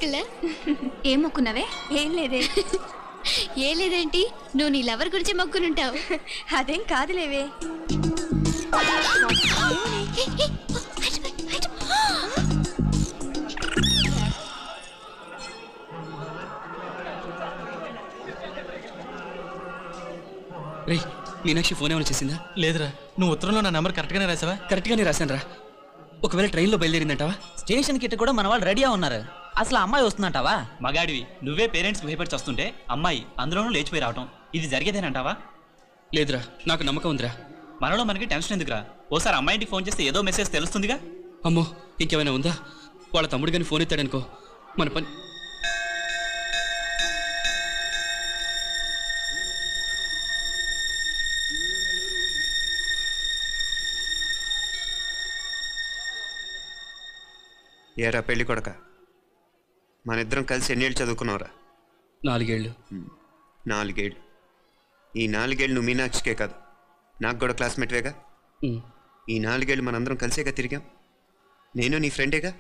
మొక్కులా? ఏం మొక్కున్నావే? ఏం లేదే. ఏ లేదేంటి, నువ్వు నీ లవర్ గురించి మొక్కునుంటావు. అదేం కాదులేవే. రే మీనాక్షి ఫోన్ ఏమైనా చేసిందా? లేదురా. నువ్వు ఉత్తరంలో నా నెంబర్ కరెక్ట్గానే రాసావా? కరెక్ట్గానే రాశాను రా. ఒకవేళ ట్రైన్లో బయలుదేరిందంటావా? స్టేషన్ కిட்ட కూడా మన వాళ్ళు రెడీగా ఉన్నారు. అసలు అమ్మాయి వస్తుందంటావా? మగాడివి నువ్వే పేరెంట్స్కి భయపడి వస్తుంటే అమ్మాయి అందులోనూ లేచిపోయి రావటం ఇది జరిగేదేనంటావా? లేదురా, నాకు నమ్మకం ఉందిరా. మనలో మనకి టెన్షన్ ఎందుకురా? ఓసారి అమ్మాయింటికి ఫోన్ చేస్తే ఏదో మెసేజ్ తెలుస్తుందిగా. అమ్మో ఇంకేమైనా ఉందా? వాళ్ళ తమ్ముడు కానీ ఫోన్ ఎత్తాడనుకో మన పని. ఏరా పెళ్ళి కొడక, మన ఇద్దరం కలిసి ఎన్నేళ్ళు చదువుకున్నావురా? 4 ఏళ్ళు. 4 ఏళ్ళు. ఈ 4 ఏళ్ళు నువ్వు మీనాక్షికే కాదు, నాకు కూడా క్లాస్మేట్వేగా. ఈ 4 ఏళ్ళు మనందరం కలిసేగా తిరిగాం. నేను నీ ఫ్రెండేగా.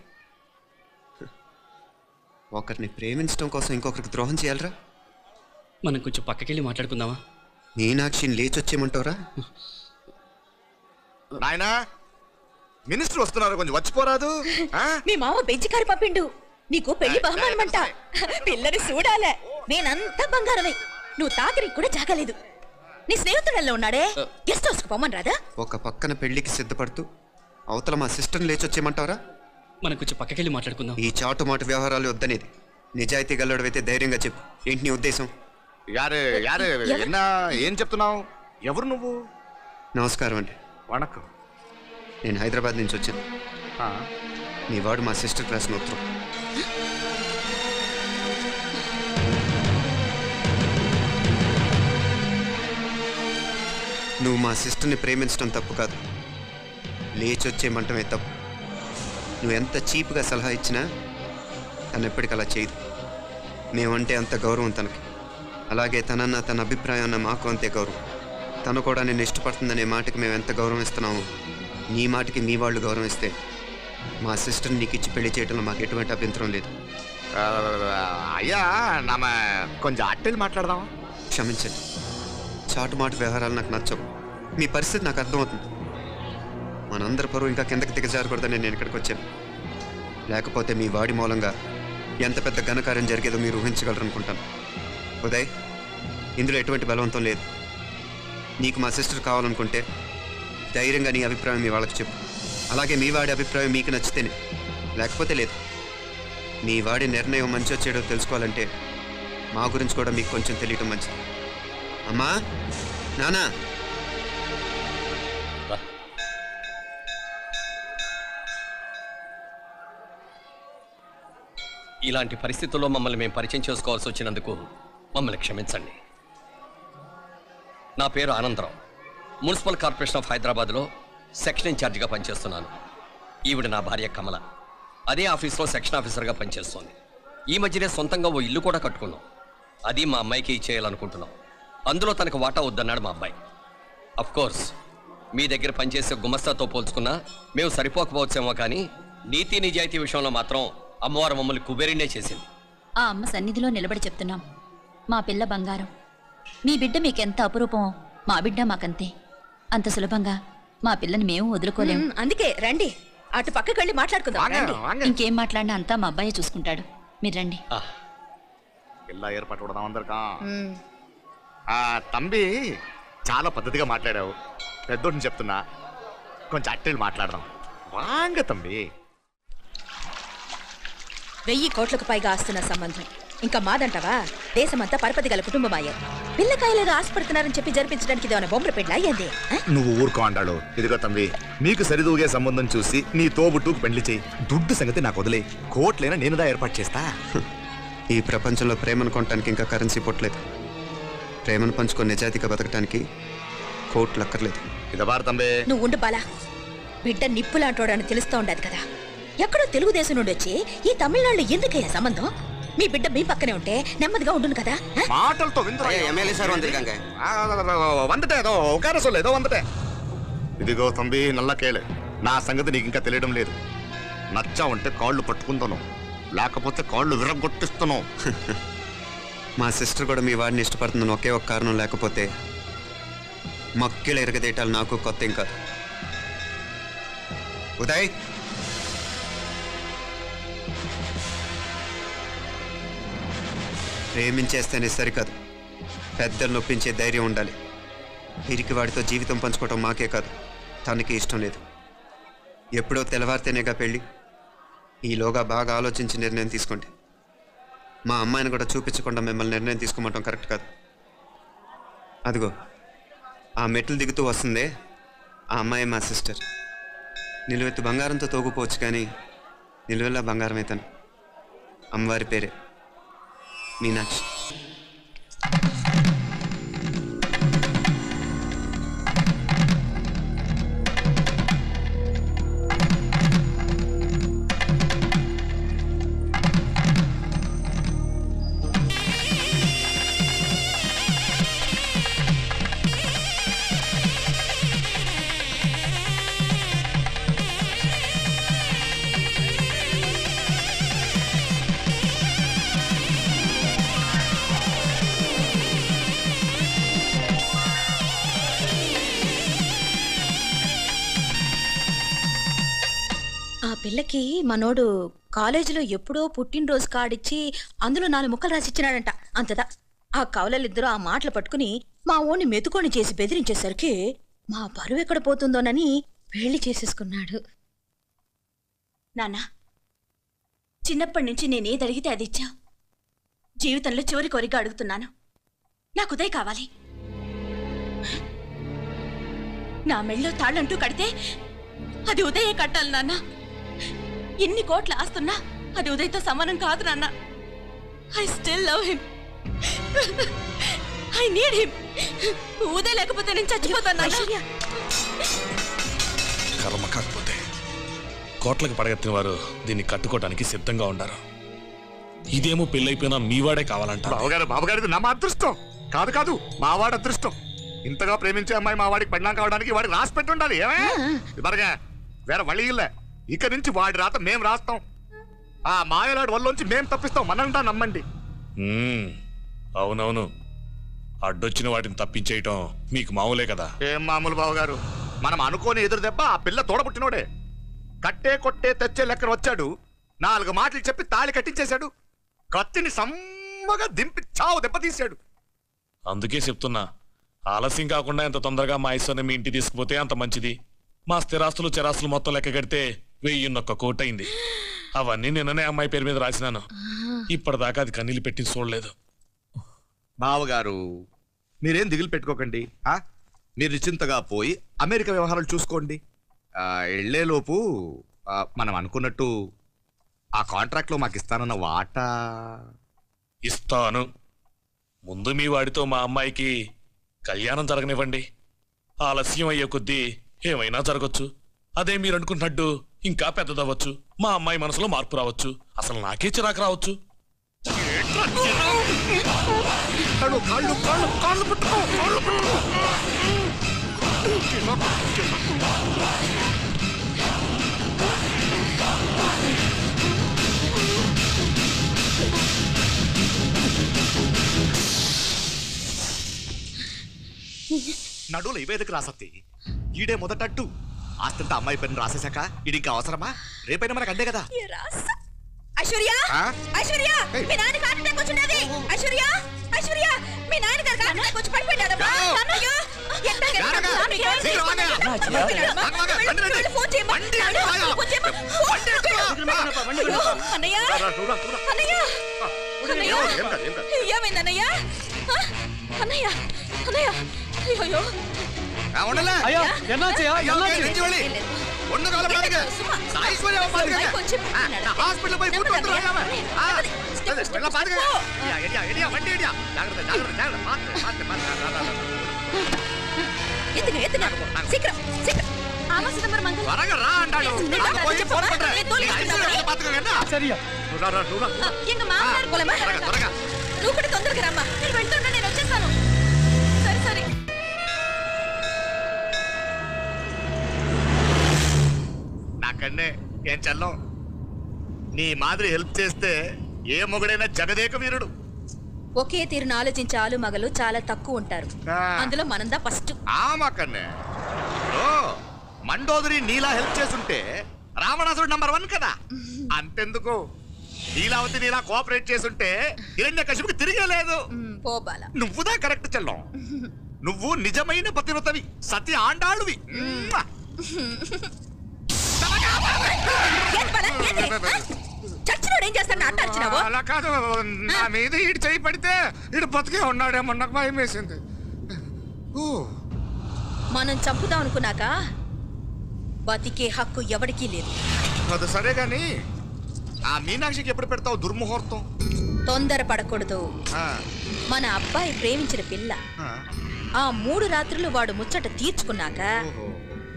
ఒకరిని ప్రేమించడం కోసం ఇంకొకరికి ద్రోహం చేయాలరా? మనం కొంచెం పక్కకెళ్ళి మాట్లాడుకుందామా? మీనాక్షిని లేచొచ్చేయమంటావురా? నాయనా మినిస్టర్ వస్తున్నారు, కొంచెం వచ్చిపోరాదు. మీ మామ బెంచి కారు పంపిండు. నీకు పెళ్లి బహుమానమంట. పిల్లని చూడాలే. నేనంతా బంగారమే. నువ్వు తాకరికి కూడా జాగలేదు. నీ స్నేహితుడల్లో ఉన్నాడే, గెస్ట్ హౌస్ కు పొమ్మని రాదా? ఒక పక్కన పెళ్లికి సిద్ధపడుతూ అవతల మా సిస్టర్ని లేచొచ్చేయమంటావరా? మనం కొంచెం పక్కకెళ్ళి మాట్లాడుకుందాం. ఈ చాటు మాట వ్యవహారాలు వద్దనేది. నిజాయితీ గల్లడవైతే ధైర్యంగా చెప్పు, ఏంటి నీ ఉద్దేశం? యారే యారే ఎన్నా ఏం చెప్తున్నావు? ఎవరు నువ్వు? నమస్కారం అండి. వణకం. నేను హైదరాబాద్ నుంచి వచ్చాను. నీ వాడు మా సిస్టర్ రాసిన ఉత్తరం. నువ్వు మా సిస్టర్ని ప్రేమించడం తప్పు కాదు, లేచొచ్చేయమంటమే తప్పు. నువ్వు ఎంత చీప్గా సలహా ఇచ్చినా తను ఎప్పటికీ అలా చేయదు. మేమంటే అంత గౌరవం తనకి, అలాగే తనన్న తన అభిప్రాయం అన్న మాకు అంతే గౌరవం. తను కూడా నేను ఇష్టపడుతుందనే మాటకి మేము ఎంత గౌరవం ఇస్తున్నామో నీ మాటకి మీ వాళ్ళు గౌరవం ఇస్తే మా సిస్టర్ని నీకు ఇచ్చి పెళ్లి చేయడంలో మాకు ఎటువంటి అభ్యంతరం లేదు. అయ్యా నామ కొంచెం అట్టెలు మాట్లాడదాం. క్షమించండి, చాటుమాటు వ్యవహారాలు నాకు నచ్చవు. మీ పరిస్థితి నాకు అర్థమవుతుంది. మనందరి పరువు ఇంకా కిందకి దిగజారకూడదని నేను ఇక్కడికి వచ్చాను. లేకపోతే మీ వాడి మూలంగా ఎంత పెద్ద ఘనకార్యం జరిగేదో మీరు ఊహించగలరు అనుకుంటాను. ఉదయ్, ఇందులో ఎటువంటి బలవంతం లేదు. నీకు మా సిస్టర్ కావాలనుకుంటే ధైర్యంగా నీ అభిప్రాయం మీ వాళ్ళకి చెప్పు. అలాగే మీ వాడి అభిప్రాయం మీకు నచ్చితేనే, లేకపోతే లేదు. మీ వాడి నిర్ణయం మంచి వచ్చేడో తెలుసుకోవాలంటే మా గురించి కూడా మీకు కొంచెం తెలియటం మంచిది. అమ్మా, నానా, ఇలాంటి పరిస్థితుల్లో మమ్మల్ని మేము పరిచయం చేసుకోవాల్సి వచ్చినందుకు మమ్మల్ని క్షమించండి. నా పేరు ఆనందరావు. మున్సిపల్ కార్పొరేషన్ ఆఫ్ హైదరాబాద్లో సెక్షన్ ఇన్ఛార్జిగా పనిచేస్తున్నాను. ఈవిడ నా భార్య కమల. అదే ఆఫీస్లో సెక్షన్ ఆఫీసర్గా పనిచేస్తోంది. ఈ మధ్యనే సొంతంగా ఓ ఇల్లు కూడా కట్టుకున్నాం. అది మా అమ్మాయికి ఇచ్చేయాలనుకుంటున్నాం. అందులో తనకు వాటా వద్దన్నాడు మా అబ్బాయి. అఫ్కోర్స్ మీ దగ్గర పనిచేసే గుమస్తాతో పోల్చుకున్నా మేము సరిపోకపోవచ్చేమో, కానీ నీతి నిజాయితీ విషయంలో మాత్రం అమ్మవారు మమ్మల్ని కుబేరినే చేసింది. ఆ అమ్మ సన్నిధిలో నిలబడి చెప్తున్నాం, మా పిల్ల బంగారం. మీ బిడ్డ మీకెంత అపురూపమో మా బిడ్డ మాకంతే. అంత సులభంగా మా పిల్లని మేము వదులుకోలేము. అందుకే రండి, అటు పక్కకి వెళ్ళి మాట్లాడుకుందాం. ఇంకేం మాట్లాడినా అంతా మా అబ్బాయి చూసుకుంటాడు. మీరు రండి. ఇలా ఏర్పాటు కొడదాం అందరికా. తంబి చాలా పద్ధతిగా మాట్లాడావు. పెద్దోడిని చెప్తున్నా, కొంచెం అట్టెలు మాట్లాడదాం. వాంగ తంబి. 1000 కోట్లకు పైగా ఆస్తున్న సంబంధం ఇంకా మాదంటావా? దేశమంతా పరపతి గల కుటుంబమాయే. పిల్లకాయలేదో ఆశపడుతున్నారని చెప్పి జరిపించడానికి ఇదేమన్నా బొమ్మర పెళ్ళ అయ్యింది. నువ్వు ఊరుకో అంటాడు. ఇదిగో తంబి, నీకు సరిదూగే సంబంధం చూసి నీ తోబుట్టుకు పెళ్లి చేయి. దుడ్డు సంగతి నాకు వదిలే. కోట్లైనా నేనుదా ఏర్పాటు చేస్తా. ఈ ప్రపంచంలో ప్రేమను కొనటానికి ఇంకా కరెన్సీ పుట్టలేదు. ప్రేమను పంచుకొని నిజాయితీగా బతకటానికి కోట్లు అక్కర్లేదు. ఇదబారు తంబే. నువ్వు ఉండు బాలా. బిడ్డ నిప్పులాంటోడని తెలుస్తూ ఉండదు కదా. ఎక్కడో తెలుగుదేశం నుండి వచ్చి ఈ తమిళనాడులో ఎందుకయ్యా సంబంధం? మీ బిడ్డ మీ పక్కనే ఉంటే నెమ్మదిగా ఉండును కదా. మాటలతో ఇదిగో తంబి, నల్ల కేళే. నా సంగతి నీకు ఇంకా తెలియడం లేదు. నచ్చా ఉంటే కాళ్ళు పట్టుకుంటాను. లేకపోతే కాళ్ళు విరగొట్టిస్తాను. మా సిస్టర్ కూడా మీ వాడిని ఇష్టపడుతుందని ఒకే ఒక కారణం లేకపోతే మక్కిళ్ళ ఎరగదేయటాలు నాకు కొత్త ఏం కాదు. ఉదయ్, ప్రేమించేస్తేనే సరికాదు, పెద్దలు నొప్పించే ధైర్యం ఉండాలి. వీరికి వాడితో జీవితం పంచుకోవటం మాకే కాదు, తనకి ఇష్టం లేదు. ఎప్పుడో తెల్లవారితేనేగా పెళ్ళి. ఈలోగా బాగా ఆలోచించి నిర్ణయం తీసుకోండి. మా అమ్మాయిని కూడా చూపించకుండా మిమ్మల్ని నిర్ణయం తీసుకోమంటాం కరెక్ట్ కాదు. అదిగో ఆ మెట్లు దిగుతూ వస్తుందే, ఆ అమ్మాయి మా సిస్టర్. నిలువెత్తు బంగారంతో తోగుపోవచ్చు, కానీ నిలువెల్లా బంగారం అవుతాను. అమ్మవారి పేరే మీనాక్షి. పిల్లకి మనోడు కాలేజీలో ఎప్పుడో పుట్టినరోజు కార్డిచ్చి అందులో 4 ముక్కలు రాసిచ్చినాడంట. అంతదా ఆ కవలలిద్దరూ ఆ మాటలు పట్టుకుని మా ఓణ్ణి మెతుకొని చేసి బెదిరించేసరికి మా పరువు ఎక్కడ పోతుందోనని పెళ్లి చేసేసుకున్నాడు. నాన్న, చిన్నప్పటి నుంచి నేనేది అడిగితే అది ఇచ్చా. జీవితంలో చివరి కోరిక అడుగుతున్నాను, నాకు ఉదయ్ కావాలి. నా మెళ్ళో తాళ్ళంటూ కడితే అది ఉదయే కట్టాలి నాన్న. ఎన్ని కోట్ల ఆస్తున్నా అది ఉదయ్తో సమానం కాదు నాన్న. I still love him, I need him. Uday లేకపోతే నేను చచ్చిపోతాను. కర్మ కాకపోతే కోట్లకు పడగెత్తిన వారు దీన్ని కట్టుకోవడానికి సిద్ధంగా ఉన్నారు. ఇదేమో పెళ్ళైపోయినా మీవాడే కావాలంట. బావగారు నా అదృష్టం కాదు కాదు, మావాడి అదృష్టం. ఇంతగా ప్రేమించే అమ్మాయి మా వాడికి పెళ్ళాం కావడానికి వాడికి రాసి పెట్టి ఉండాలి. ఇవరగా వేరే వళ్ళి ఇల్లే. ఇక నుంచి వాడి రాత మేం రాస్తాం. ఆ మాయలాడు వల్లోంచి మేం తప్పిస్తాం. మనంతా నమ్మండి. అవునవును, అడ్డొచ్చిన వాటిని తప్పించేయటం మీకు మామూలే కదా. ఏం మామూలు బావగారు, మనం అనుకోని ఎదురు దెబ్బ ఆ పిల్ల తోడబుట్టినోడే. కట్టే కొట్టే తెచ్చే లెక్కన వచ్చాడు. 4 మాటలు చెప్పి తాళి కట్టించేశాడు. కత్తిని సమ్మగా దింపి చావు దెబ్బతీశాడు. అందుకే చెప్తున్నా, ఆలస్యం కాకుండా ఎంత తొందరగా మా ఐశ్వర్యం మీ ఇంటికి తీసుకుపోతే అంత మంచిది. మా స్థిరాస్తులు చిరాస్తులు మొత్తం లెక్క కడితే 1001 కోటి అయింది. అవన్నీ నిన్ననే అమ్మాయి పేరు మీద రాసినాను. ఇప్పటిదాకా అది కన్నీళ్ళు పెట్టి చూడలేదు. బావగారు మీరేం దిగులు పెట్టుకోకండి. మీరు నిశ్చింతగా పోయి అమెరికా వ్యవహారాలు చూసుకోండి. వెళ్లేలోపు మనం అనుకున్నట్టు ఆ కాంట్రాక్ట్ లో మాకు ఇస్తానన్న వాటా ఇస్తాను. ముందు మీ వాడితో మా అమ్మాయికి కళ్యాణం జరగనివ్వండి. ఆలస్యం అయ్యే కొద్దీ ఏమైనా జరగచ్చు. అదే మీరు అనుకుంటున్నట్టు ఇంకా పెద్దదవ్వచ్చు. మా అమ్మాయి మనసులో మార్పు రావచ్చు. అసలు నాకే చిరాకు రావచ్చు. నడువులు ఇవేదకు రాసత్తి. ఈడే మొదటట్టు ఆస్తంతా అమ్మాయి పేరుని రాసేశాక ఇది ఇంకా అవసరమా? రేపైనా మనకు అందే కదా. ఐశ్వర్య, ఐశ్వర్య, మీ నాన్న హార్ట్ అటాక్ వచ్చినది. ఐశ్వర్య, ఐశ్వర్య, మీ నాన్న గారు హార్ట్ అటాక్ వచ్చి పడిపోయాడమ్మా. నాన్నయ్య, ఏమైందన్నయ్య? అన్నయ్య, అన్నయ్య, అయ్యో నువ్వు కూడా తొందరగా రమ్మా. నేను వెళ్తున్నా, నేను వచ్చేస్తాను. సరే సరే. నాకన్నే ఏం చల్లం నీ మాదిరి హెల్ప్ చేస్తే ఏ మొగుడైనా జగదేక వీరుడు. ఒకే తీరును ఆలోచించే ఆలు మగలు చాలా తక్కువ ఉంటారు. అందులో మనందా ఫస్ట్. ఆమకన్నే మండోదరి నీలా హెల్ప్ చేస్తుంటే రావణాసుడు నంబర్ 1 కదా. అంతెందుకు నీలావతి నీలా కోఆపరేట్ చేస్తుంటే హిరణ్యకశిపుకి తిరిగే లేదు. నువ్వుదా కరెక్ట్ చెల్లం. నువ్వు నిజమైన పతివ్రతవి, సతి ఆండాళ్ళువి. అలా కాదు, నా మీద ఇటు చేయి పడితే ఇటు బతికే ఉన్నాడేమో నాకు భయం వేసింది. మనం చంపుదాం అనుకున్నాక బతికే హక్కు ఎవరికీ లేదు. అది సరే గాని ఆ మీనాక్షికి ఎప్పుడు పెడతావు దుర్ముహూర్తం? తొందర పడకూడదు. మన అబ్బాయి ప్రేమించిన పిల్ల ఆ 3 రాత్రులు వాడు ముచ్చట తీర్చుకున్నాక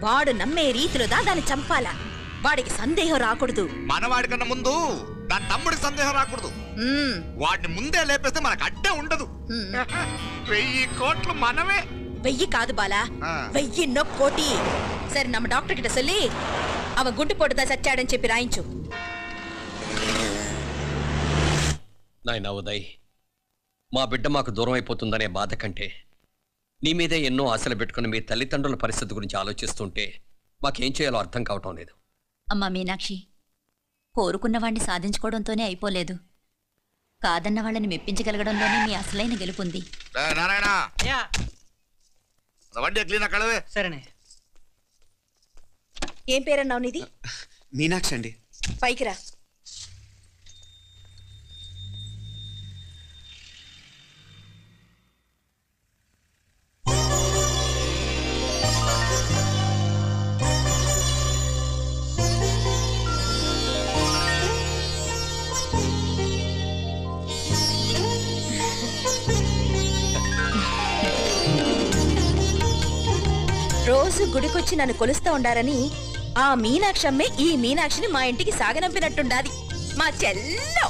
వాడు నమ్మే రీతిలో దాన్ని చంపాలా. వాడికి సందేహం రాకూడదు. మనవాడి కన్నా ముందు దాని తమ్ముడికి సందేహం రాకూడదు. వాడిని ముందే లేపేస్తే మనకు అడ్డే ఉండదు. 1000 కోట్లు మనమే. 1000 కాదు బాలా, 1000 కోటి. సరే నమ్మ డాక్టర్ కిட்ட சொல்லி அவ గుండు పోటుదా చచ్చాడని చెప్పి రాయించు. నాయనా ఉదయ్, మా బిడ్డ మాకు దూరం అయిపోతుందనే బాధ కంటే నీ మీదే ఎన్నో ఆశలు పెట్టుకుని మీ తల్లిదండ్రుల పరిస్థితి గురించి ఆలోచిస్తుంటే మాకేం చేయాలో అర్థం కావటం లేదు. అమ్మా మీనాక్షి, కోరుకున్న వాడిని సాధించుకోవడంతోనే అయిపోలేదు. కాదన్న వాళ్ళని మెప్పించగలగడంలోనే మీ అసలైన గెలుపుంది. సరేనే. ఏం పేరన్నావు నీది? మీనాక్షి అండి. పైకి రా. రోజు గుడికొచ్చి నన్ను కొలుస్తా ఉండారని ఆ మీనాక్షి అమ్మే ఈ మీనాక్షిని మా ఇంటికి సాగనంపినట్టుండాది. మా చెల్లో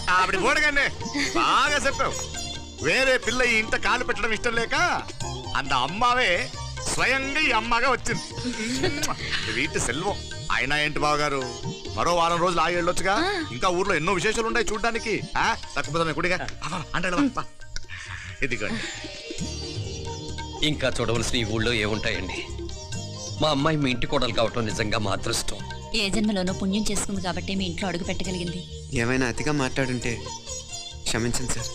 బాగా చెప్పావు. వేరే పిల్ల ఈ ఇంట కాలు పెట్టడం ఇష్టం లేక అంత అమ్మావే స్వయంగా ఈ అమ్మగా వచ్చింది. వీటి సెల్వం. అయినా ఏంటి బావగారు, మరో వారం రోజులు ఆగి వెళ్ళొచ్చుగా. ఇంకా ఊర్లో ఎన్నో విశేషాలు ఉన్నాయి చూడ్డానికి. తక్కువ గుడిగా అంటే ఇదిగోండి. ఇంకా చూడవలసిన ఈ ఊళ్ళో ఏముంటాయండి? మా అమ్మాయి మీ ఇంటి కోడలు కావటం నిజంగా మా అదృష్టం. ఏ జన్మలోనో పుణ్యం చేసుకుంది కాబట్టి మీ ఇంట్లో అడుగు పెట్టగలిగింది. ఏమైనా అతిగా మాట్లాడుంటే క్షమించండి సార్.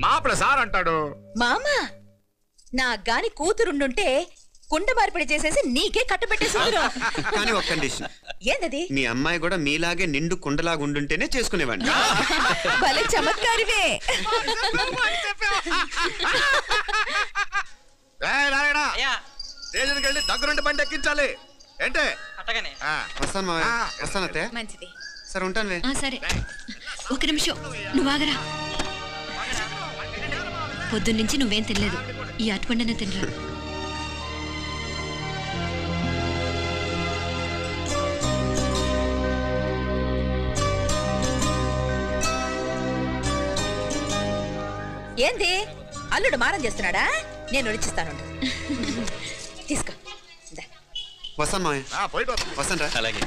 మాపల సార్ అంటాడు. మామా, నా గాని కూతురుండుంటే కుండ మార్పిడి చేసేసి నీకే కట్టబెట్టేసారు. కానీ ఒక కండిషన్. ఏందది? మీ అమ్మాయి కూడా మీలాగే నిండు కుండలాగా ఉండుంటేనే చేసుకునేవాడిని. భలే చమత్కారివే. స్టేషన్కి వెళ్ళి దగ్గరుండి బండి ఎక్కించాలి. ఏంటే? వస్తాను మావయ్య. వస్తాను అత్తయ్య. మంచిది. సరే ఉంటాను. సరే, ఒక నిమిషం నువ్వు ఆగరా. పొద్దున్నుంచి నువ్వేం తినలేదు. ఈ అటుపండనే తినరా. ఏంది అల్లుడు మారం చేస్తున్నాడా? నేను రుచిస్తాను. తీసుకో. వస్తాను మావయ్య. వస్తాను రా. అలాగే.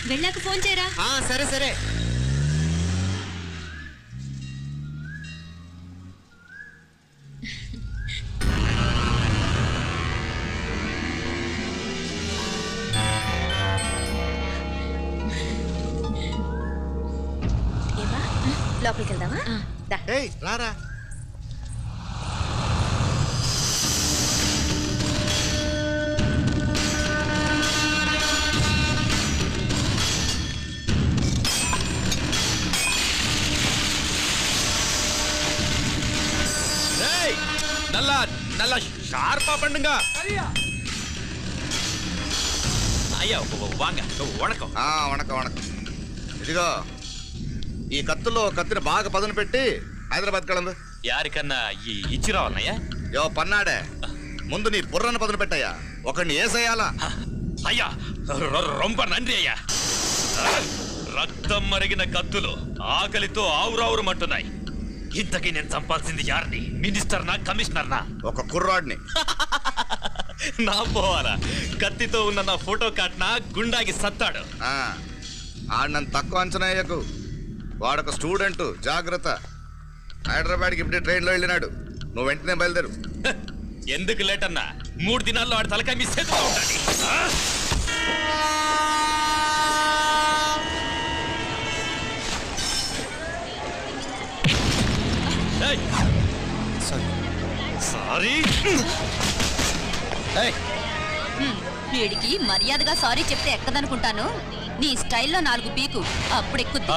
వెళ్ళాక ఫోన్ చేయరా. సరే సరే. ఏమా లోపలికి వెళ్దామా? రారా. நல்ல ஷார்ப்பா பண்ணுங்க. ஐயா வாங்க. வணக்கம். వణకం వణకం. ఇదిగో ఈ కత్తుల్లో కత్తిని బాగా పదును పెట్టి హైదరాబాద్ కళందు. యారికన్నా ఇచ్చిరావన్నయ్యా? యో పన్నాడే, ముందు నీ బుర్రను పదును పెట్టయ్యా. ఒకడిని ఏసేయాలా? అయ్యా రొంప నంది అయ్యా. రక్తం మరిగిన కత్తులు ఆకలితో ఆవురావురమంటున్నాయి. ఇంతకీ నేను చంపాల్సింది యారిని? మినిస్టర్నా కమిషనర్నా? ఒక కుర్రాడిని. నా పోవాలా? కత్తితో ఉన్న నా ఫోటో కాట్నా గుండాకి సత్తాడు. నన్ను తక్కువ అంచనా వేయకు. వాడొక స్టూడెంట్, జాగ్రత్త. హైదరాబాద్కి ఇప్పుడే ట్రైన్లో వెళ్ళినాడు. నువ్వు వెంటనే బయలుదేరు. ఎందుకు లేట్ అన్నా? 3 దినాల్లో ఆడ తలకాయ మీ చేతిలో ఉండాలి. సారీ. వీడికి మర్యాదగా సారీ చెప్తే ఎక్కదనుకుంటాను. నీ స్టైల్లో 4 పీకు, అప్పుడు ఎక్కుద్ది.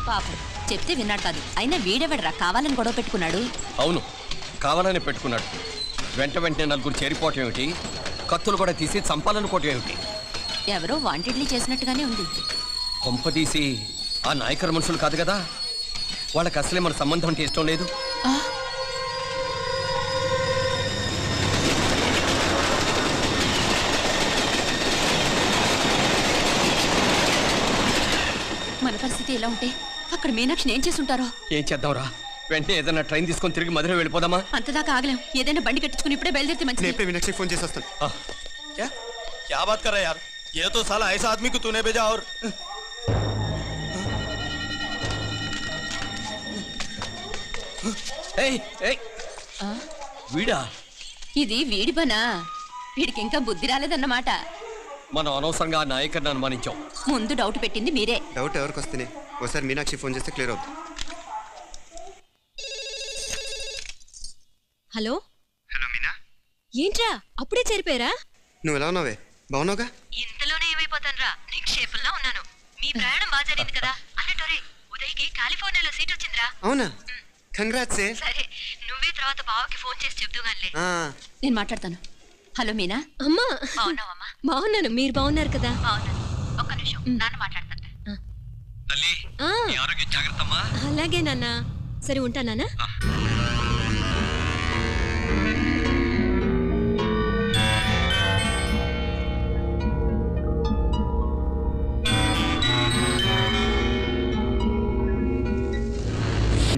పాపం చెప్తే విన్నాడు కాదు. అయినా వీడెవడరా కావాలని గొడవ పెట్టుకున్నాడు? అవును, కావాలని పెట్టుకున్నాడు. వెంటనే 4 చేరిపోవటం ఏమిటి, కత్తులు కూడా తీసి చంపాలనుకోవటం ఏమిటి? ఎవరో వాంటెడ్లీ చేసినట్టుగానే ఉంది. కొంపదీసి ఆ నాయకర్ మనుషులు కాదు కదా? వాళ్ళకి అసలే మన సంబంధం అంటే ఇష్టం లేదు. మన పరిస్థితి ఎలా ఉంటే అక్కడ మీనాక్షిని ఏం చేసుంటారో. ఏం చేద్దాంరా? వెంటనే ఏదైనా ట్రైన్ తీసుకొని తిరిగి మధుర వెళ్ళిపోదామా? అంతదాకా ఆగలేం. ఏదైనా బండి కట్టించుకుని ఇప్పుడే బయలుదేరితే మంచిది. మీనాక్షి ఫోన్ చేసి వస్తాను. क्या बात कर रहा है यार? ये तो साला ऐसा आदमी को तूने भेजा और వీడా? ఇది వీడి పనా? వీడికి ఇంకా బుద్ధి రాలేదన్నమాట. మనం అనవసరంగా నాయకర్ని అనుమానించాం. ముందు డౌట్ పెట్టింది మీరే. డౌట్ ఎవరికి వస్తేనే ఒకసారి మీనాక్షి ఫోన్ చేస్తే క్లియర్ అవుతుంది. హలో హలో మీనా, ఏంట్రా అప్పుడే చేరిపోయారా? నువ్వు ఎలా ఉన్నావే? బాగున్నావుగా? ఇంతలోనే ఏమైపోతానరా? నిక్షేపంలో ఉన్నాను. మీ ప్రయాణం బాగా జరిగింది కదా? అన్నట్టు ఉదయ్కి కాలిఫోర్నియాలో సీట్ వచ్చిందిరా. అవునా? కంగ్రాట్స్. సరే, నువ్వే తర్వాత బావకి ఫోన్ చేసి చెప్తూగానిలే. నేను మాట్లాడతాను. హలో మీనా. అమ్మా బాగున్నావమ్మా? బాగున్నాను, మీరు బాగున్నారు కదా? బాగున్నాను. ఒక్క నిమిషం, నాన్న మాట్లాడతాను. తల్లి, నీ ఆరోగ్యం జాగ్రత్తమ్మా. అలాగే నాన్న. సరే ఉంటానా?